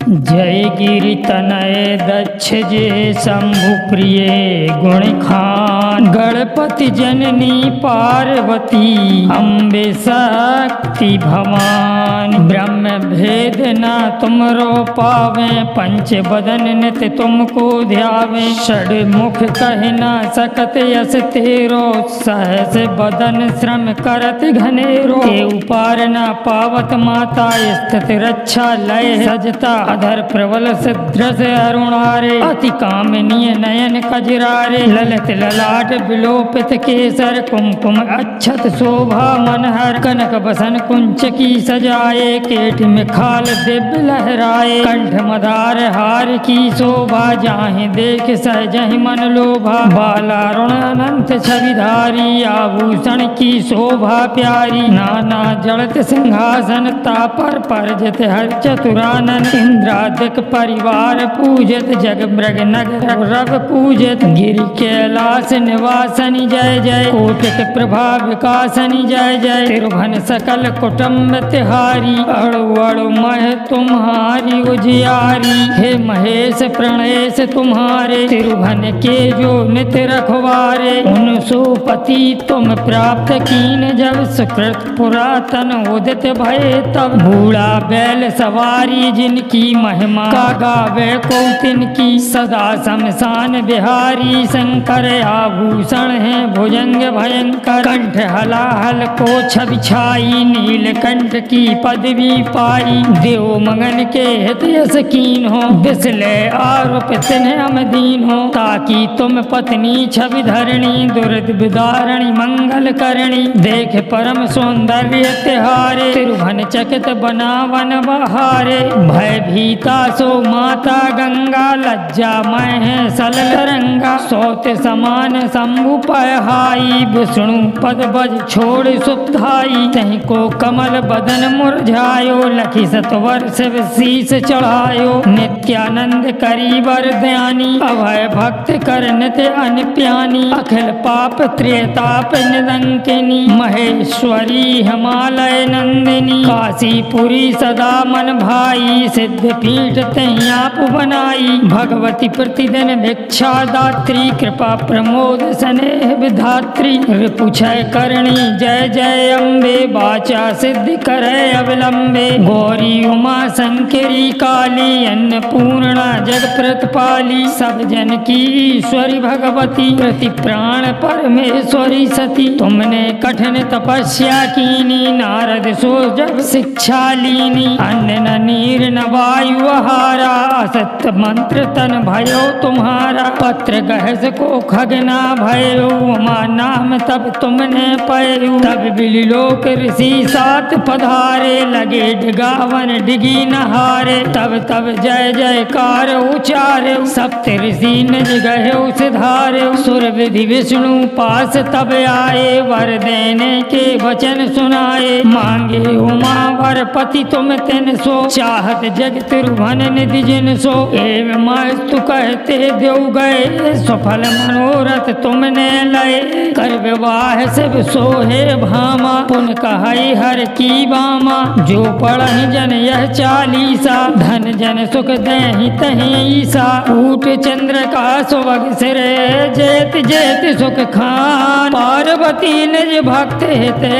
जय गिरि तनय दक्ष जे शंभु प्रिय गुण खान। गणपति जननी पार्वती अम्बे शक्ति भवान। ब्रह्म भेद न तुमरो पावे, पंच बदन नित तुमको ध्यावे। षडमुख कह न सकत यस तेरो, सहस बदन श्रम करत घनेरो। के पार न पावत माता, स्थित रक्षा लय सजता। अधर प्रबल सदृश अरुणारे, अति कामनीय नयन कजरारे। ललित ललाट विलोपित केसर, कुमकुम अक्षत शोभा मनहर। कनक बसन कुंच की सजाए, केट में खाल दिव्य लहराए। कंठ मदार हार की शोभा, जाहि देख सहजहि मन लोभा। बालारुण अनंत छविधारी, आभूषण की शोभा प्यारी। नाना जड़त सिंहासन, तापर परजत हर चतुरानन। इंद्रादिक परिवार पूजत, जग मृग नगर रव पूजत। गिरि कैलाश निवासनि जय जय, कोटिक प्रभा विकासनि जय जय। तिरुभन सकल कुटुम्ब तिहारी, अड़ु अड़ु मह तुम्हारी उजियारी। हे महेश प्रणेश तुम्हारे, तिरुभन के जो नित रखवारे। उन सोपति तुम प्राप्त कीन, जब सुकृत पुरातन उदित भय तब। बूढ़ा बैल सवारी जिनकी, महिमा का गावे को तिनकी। सदा शमशान बिहारी शंकर, आभूषण है भुजंग भयंकर। कंठ हलाहल को छवि छाई, नीलकंठ की पदवी पाई। देव मगन के हित यस कीन हो, बिसले आरोप तिन्ह अमदीन हो। ताकि तुम पत्नी छवि धरणी, दुर्द विदारणी मंगल करणी। देख परम सौंदर्य तिहारे, तिरुभन चकित बनावन बहारे। भय भीता सो माता गंगा, लज्जा मैं है सलल रंगा। सौत समान शंभु पहाई, विष्णु पद बज छोड़ सुधाई। तहीं को कमल बदन मुरझायो, लखी सतवर शिव शीस चढ़ायो। नित्यानंद करी वर ध्यानी, अभय भक्त कर नित अनप्यानी। अखिल पाप त्रिताप निदंकिनी, महेश्वरी हिमालय नंदिनी। काशीपुरी सदा मन भाई, सिद्ध पीठ तहीं आप बनाई। भगवती प्रतिदिन भिक्षा दात्री, कृपा प्रमोद स्नेह विधात्री। रिपुछय करणी जय जय अम्बे, वाचा सिद्धि करे अविलंबे। गौरी उमा शंकरी काली, अन्नपूर्णा जग प्रतिपाली। सब जन की ईश्वरी भगवती, प्रति प्राण परमेश्वरी सती। तुमने कठिन तपस्या कीनी, नारद सो जब शिक्षा लीनी। अन्न न नीर न वायु आहारा, असत्य मंत्र तन भयो तुम्हारा। पत्र गहस को खगना भयो, उमा नाम तब तुमने पयो। तब बिलिलोक ऋषि सात पधारे, लगे डिगावन डिगी नहारे। तब तब जय जयकार उचारे, सप्त ऋषि निज गयो सिधारे। सुर विधि विष्णु पास तब आए, वर देने के वचन सुनाए। मांगे उमा वर पति तुम तिन सो, चाहत जग तिरुभन निधि जिन सो। एवं मस्तु कहते देव गए, सफल मनोरथ तुमने लय। कर विवाह शिव सोहे भामा, पुन कहाई हर की बामा। जो पढ़हि जन यह चालीसा, धन जन सुख देहि तहि ईसा। ऊट चंद्र का सुभग सिरे, जेत जेत सुख खान। पार्वती निज भक्त हिते,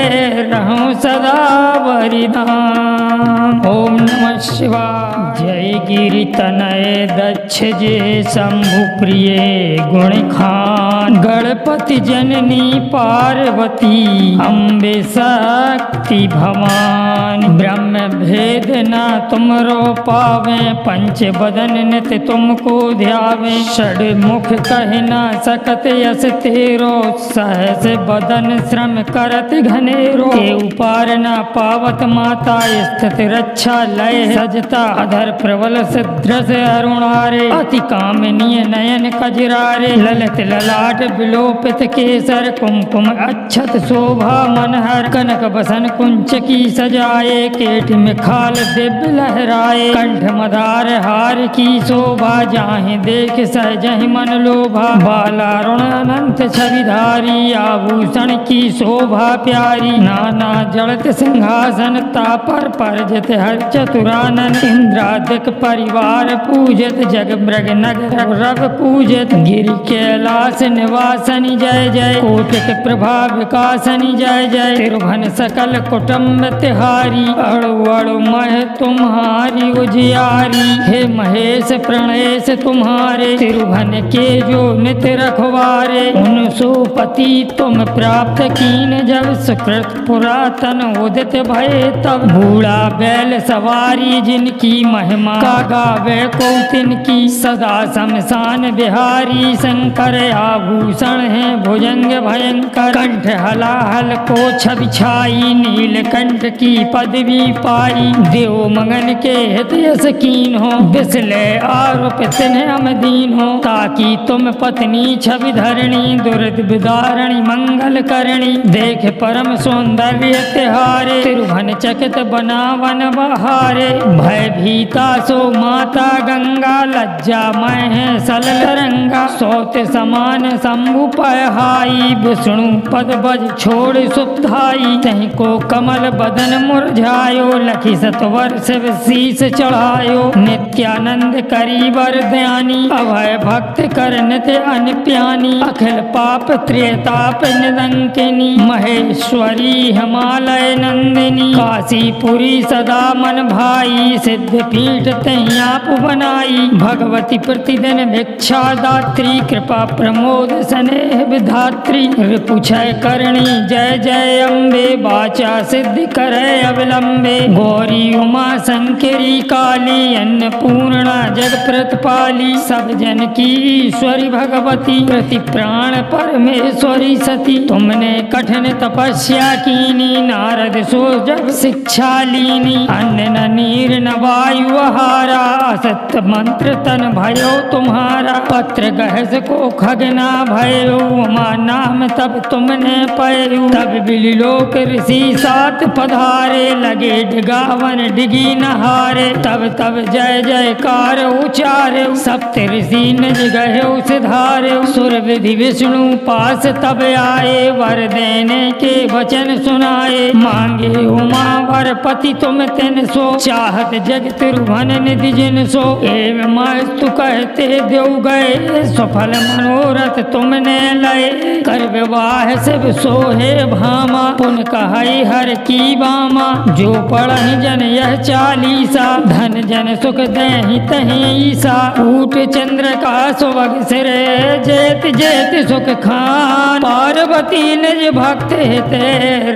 रहूं सदा वरिदान। ओम नमः शिवाय। जय गिरि तनय दक्ष जे शंभु प्रिय गुण खान। गणपति जननी पार्वती अम्बे शक्ति भवान। ब्रह्म भेद न तुमरो पावे, पंच बदन नित तुमको ध्यावे। षडमुख कह न सकत यस तेरो, सहस बदन श्रम करत घनेरो। के पार न पावत माता, स्थित रक्षा लय सजता। अधर प्रबल सदृश अरुणारे, अति कामनीय नयन कजरारे। ललित ललाट विलोपित केसर, कुमकुम अक्षत शोभा मनहर। कनक बसन कुंच की सजाए, केट में खाल दिव्य लहराए। कंठ मदार हार की शोभा, जाहि देख सहजहि मन लोभा। बालारुण अनंत छविधारी, आभूषण की शोभा प्यारी। नाना जड़त सिंहासन, तापर परजत हर चतुरानन। इंद्र इंद्रादिक परिवार पूजत जग मृग नगर रव पूजत गिरि कैलाश निवासनि जय जय कोटिक प्रभा विकासनि जय जय तिरुभन सकल कुटुम्ब तिहारी अड़ु अड़ु मह तुम्हारी उजियारी हे महेश प्रणेश तुम्हारे तिरुभन के जो नित रखवारे उन सुपति तुम प्राप्त कीन जब सुकृत पुरातन उदित भय तब बूढ़ा बैल सवारी जिनकी महिमा का गावे को तिनकी सदा शमशान बिहारी शंकर आभूषण है भुजंग भयंकर कंठ हलाहल को छवि छाई नीलकंठ की पदवी पाई देव मगन के हित यस कीन हो बिसले आरोप तिन्ह अमदीन हो ताकि तुम पत्नी छवि धरणी दुर्द विदारणी मंगल करणी देख परम सौंदर्य तिहारे तिरुभन चकित बनावन बहारे भय भीता सो माता गंगा लज्जा मैं है सलल रंगा सौत समान शंभु पहाई विष्णु पद बज छोड़ सुधाई तहीं को कमल बदन मुरझायो लखी सतवर शिव शीस चढ़ायो नित्यानंद करी वर दयानी अभय भक्त कर नित्य अनप्यानी अखिल पाप त्रेताप निदंकिनी महेश्वरी हिमालय नंदिनी काशीपुरी सदा मन भाई सिद्ध पीठ तहीं आप बनाई भगवती प्रतिदिन भिक्षा दात्री कृपा प्रमोद स्नेह विधात्री रिपुछय करणी जय जय अम्बे वाचा सिद्धि करे अविलंबे गौरी उमा शंकरी काली अन्नपूर्णा जग प्रतिपाली सब जन की ईश्वरी भगवती प्रति प्राण परमेश्वरी सती तुमने कठिन तपस्या कीनी नारद सो जब शिक्षा लीनी अन्न न नीर न वायु आहारा असत मंत्र तन भयो तुम्हारा पत्र गहस को खगना भयो उमा नाम तब तुमने पयो तब बिलोक ऋषि सात पधारे लगे डिगावन डिगी नहारे तब तब जय जयकार उचारे सप्त ऋषि निज गहे सिधारे सुर विधि विष्णु पास तब आए वर देने के वचन सुनाए मांगे उमा वर पति तुम तिन सो चाहत जग तिरुभन निधि जिन सो एवं मस्तु कहते देव गए सफल मनोरथ तुमने लय कर विवाह शिव सोहे भामा पुन कहाई हर की बामा जो पढ़हि जन यह चालीसा धन जन सुख दहि तहि ईसा ऊट चंद्र का सुभग सिरे जेत जेत सुख खान पार्वती निज भक्त हिते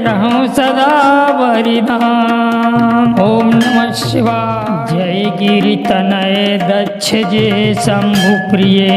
रहूं सदा वरिदान ओम नमः शिवाय जय गिरि तनय दक्ष जे शंभु प्रिय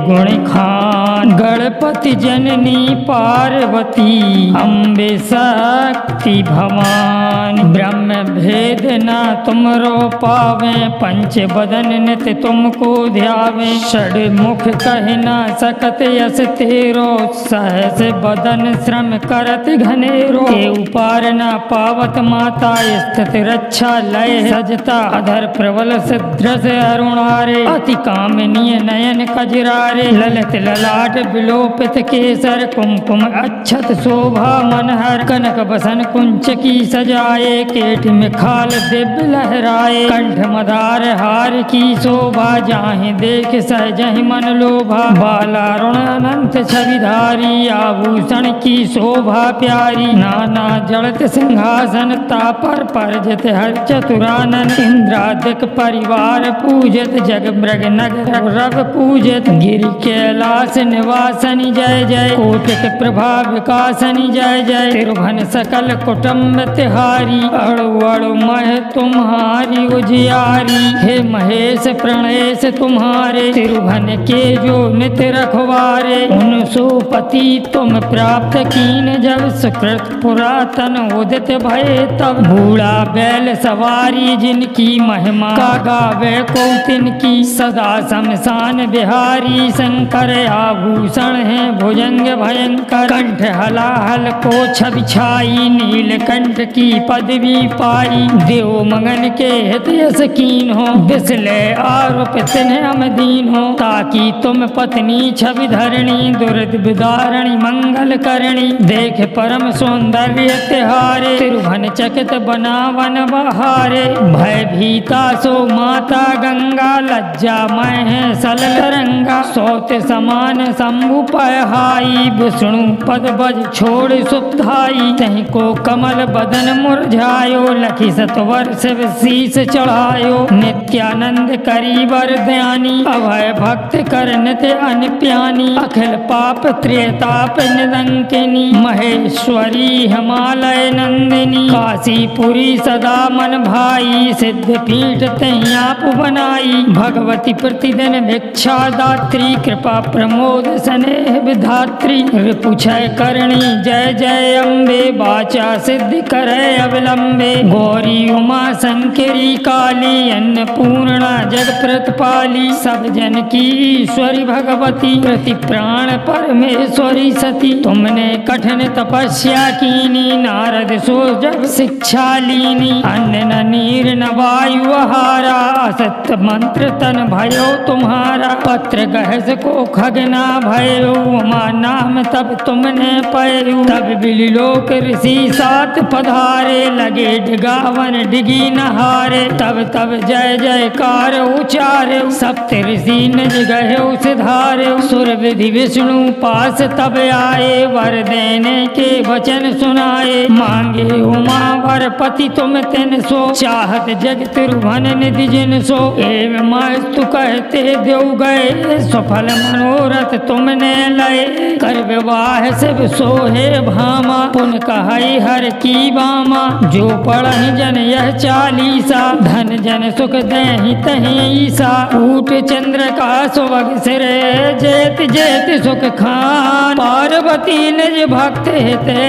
गुण खान गणपति जननी पार्वती अम्बे शक्ति भवान ब्रह्म भेद न तुमरो पावे पंच बदन नित तुमको ध्यावे षड मुख कह न सकत यस तेरो सहस बदन श्रम करत घनेरो के उपार न पावत माता स्थित रक्षा लय सजता अधर प्रबल सिद्रस अरुणारे अति कामनीय नयन कजरारे ललित ललाट विलोपित केसर कुमकुम अच्छत शोभा मनहर कनक बसन कुंच की सजाए केट में खाल दिव्य लहराए कंठ मदार हार की शोभा जाहि देख सहजहि मन लोभा बाला रुण अनंत छविधारी आभूषण की शोभा प्यारी नाना जड़त सिंहासन तापर परजत हर चतुरानन इंद्रादिक परिवार पूजत जग मृग नगर रव पूजत गिरि कैलाश निवासनि जय जय कोटिक प्रभा विकासनि जय जय तिरुभन सकल कुटुम्ब तिहारी अड़ु अड़ु मह तुम्हारी उजियारी हे महेश प्रणेश तुम्हारे तिरुभन के जो नित रखवारे उन सुपति तुम प्राप्त कीन जब सुकृत पुरातन उदित भय तब बूढ़ा बैल सवारी जिनकी महिमा का गावे कौतिन की सदा शमशान बिहारी शंकर आभूषण है भुजंग भयंकर कंठ हलाहल को छवि छाई नीलकंठ की पदवी पाई देव मगन के हित यकीन हो बिसले आरोप तिन्ह अमदीन हो ताकि तुम पत्नी छवि धरणी दुर्द विदारणी मंगल करणी देख परम सौंदर्य तिहारे तिरुभन चकित बनावन बहारे भय भीता सो माता गंगा लज्जा मैं सलल रंगा सौत समान शंभु पहाई विष्णु पद बज छोड़ सुधाई तहि को कमल बदन मुरझायो लखी सतवर शिव शीस चढ़ायो नित्यानंद करी वर दयानी अभय भक्त कर नित अनप्यानी अखिल पाप त्रेताप निदंकिनी महेश्वरी हिमालय नंदिनी काशीपुरी सदा मन भाई सिद्ध पीठ तैयाप बनाई भगवती प्रतिदिन भिक्षा दात्री कृपा प्रमोद स्नेह विधात्री रिपुछय करणी जय जय अम्बे बाचा सिद्धि करे अविलंबे गौरी उमा शंकरी काली अन्नपूर्णा जग प्रतिपाली सब जन की ईश्वरी भगवती प्रति प्राण परमेश्वरी सती तुमने कठिन तपस्या कीनी नारद सो जब शिक्षा लीनी अन्न न नीर न वायु हारा असत्य मंत्र तन भयो तुम्हारा पत्र गहस को खगना भयो उमा नाम तब तुमने पयु तब बिलोक ऋषि सात पधारे लगे डिगावन डिगी नहारे तब तब जय जयकार उचारे सप्त ऋषि निज गहे सिधारे सुर विधि विष्णु पास तब आए वर देने के वचन सुनाए मांगे उमा वर पति तुम तिन सो चाहत जग तिरुभन निधि जिन सो एवं मस्तु कहते देव गए सफल मनोरथ तुमने लय कर विवाह शिव सोहे भामा पुन कहई हर की बामा जो पढ़हि जन यह चालीसा धन जन सुख देहि तहि ईसा ऊट चंद्र का सुभग सिरे जेत जेत सुख खान पार्वती निज भक्त हिते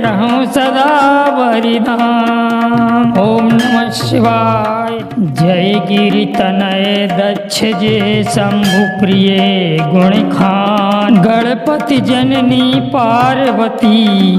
रहूं सदा वरिदान। ओम नमः शिवाय। जय गिरि तनय दक्ष जे शंभु प्रिय गुण खान गणपति जननी पार्वती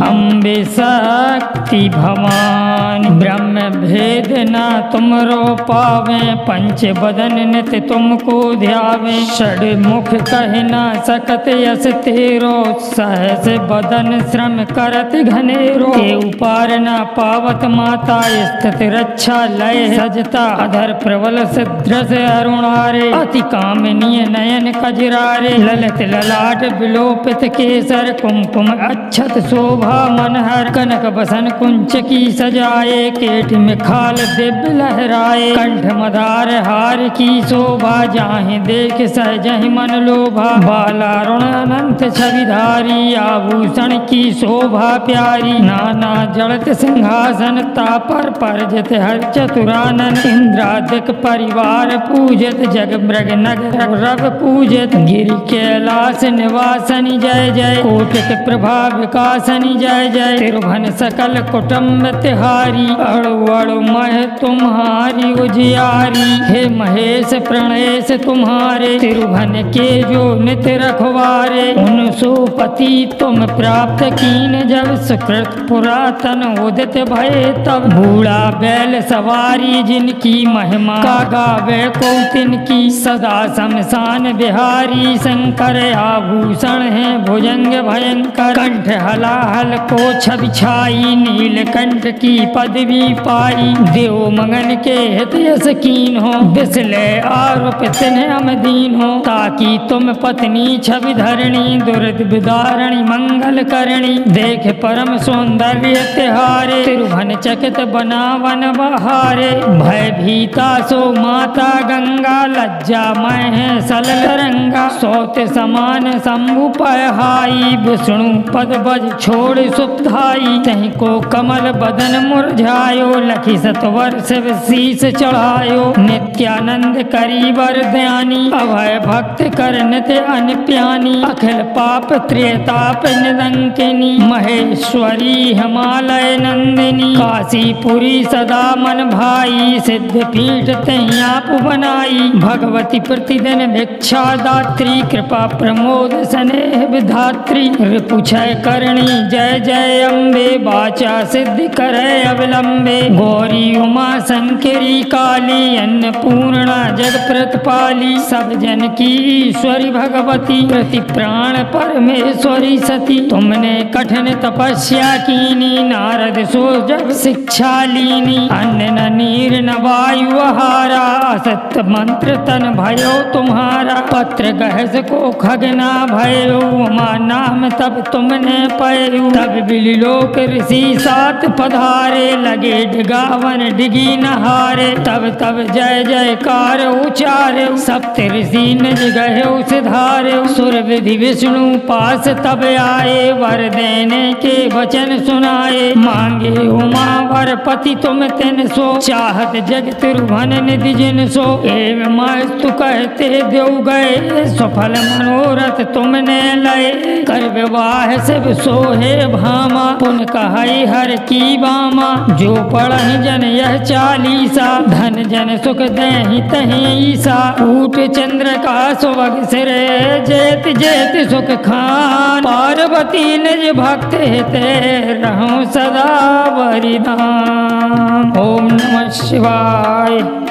अम्बे शक्ति भवान ब्रह्म भेद न तुमरो पावे पंच बदन नित तुमको ध्यावे षड मुख कह न सकत यस तेरो सहस बदन श्रम करत घनेरो के उपार न पावत माता स्थित रक्षा लय सजता अधर प्रबल सदृश अरुणारे अति कामनीय नयन कजरारे ललित ललाट विलोपित केसर कुमकुम अच्छत शोभा मनहर कनक बसन कुंच की सजाए केट में खाल दिव्य लहराए कंठ मदार हार की शोभा जाहि देख सहजहि मन लोभा बाला रुण अनंत छविधारी आभूषण की शोभा प्यारी नाना जड़त सिंहासन तापर परजत हर चतुरानन इंद्रादिक परिवार पूजत जग मृग नगर रव पूजत गिरि कैलाश निवासनि जय जय कोटिक प्रभा विकासनि जय जय तिरुभन सकल कुटुम्ब तिहारी अड़ु अड़ु मह तुम्हारी उजियारी हे महेश प्रणेश तुम्हारे तिरुभन के जो नित रखवारे उन सुपति तुम प्राप्त कीन जब सुकृत पुरातन उदित भय तब बूढ़ा बैल सवारी जिनकी महिमा का गावे कौतिन की सदा शमशान बिहारी शंकर आभूषण है भुजंग भयंकर कंठ हलाहल को छवि छाई नीलकंठ की पदवी पाई देव मगन के हित यकीन हो बिसले आरोप तिन्ह अमदीन हो ताकि तुम पत्नी छवि धरणी दुर्द विदारणी मंगल करणी देख परम सौंदर्य तिहारे तिरुभन चकित बनावन बहारे भय भीता सो माता गंगा लज्जा मैं सलल रंगा सौत समान शंभु पहाई विष्णु पद बज छोड़ सुधाई तहि को कमल बदन मुरझायो लखी सतवर शिव शीस चढ़ायो नित्यानंद करी वर दयानी अभय भक्त कर नित अनप्यानी अखिल पाप त्रेताप निदंकिनी महेश्वरी हिमालय नंदिनी काशीपुरी सदा मन भाई सिद्ध पीठ तहि धरनी आप बनाई। भगवती प्रतिदिन भिक्षा दात्री, कृपा प्रमोद स्नेह विधात्री। रिपुछय करणी जय जय अम्बे, वाचा सिद्धि करे अवलंबे। गौरी उमा शंकरी काली, अन्नपूर्णा जग प्रतिपाली। सब जन की ईश्वरी भगवती, प्रति प्राण परमेश्वरी सती। तुमने कठिन तपस्या कीनी, नारद सो जब शिक्षा लीनी। अन्न न नीर न वायु आहारा, असत्य मंत्र तन भयो तुम्हारा। पत्र गहस को खगना भयो, उमा नाम तब तुमने पयो। तब बिलिलोक ऋषि सात पधारे, लगे डिगावन डिगी नहारे। तब तब जय जयकार उचारे, सप्त ऋषि निज गयो सिधारे। सुर विधि विष्णु पास तब आए, वर देने के वचन सुनाए। मांगे उमा वर पति तुम तिन सो, चाहत जग तिरुभन निधि जिन सो। एवं मस्तु कहते देव गए, सफल मनोरथ तुमने लय। कर विवाह शिव सोहे भामा, पुन कहई हर की बामा। जो पढ़हि जन यह चालीसा, धन जन सुख देहि तहि ईसा। ऊट चंद्र का सुभग सिरे, जेत जेत सुख खान। पार्वती निज भक्त हिते, रहूं सदा वरिदान। ओम नमः शिवाय।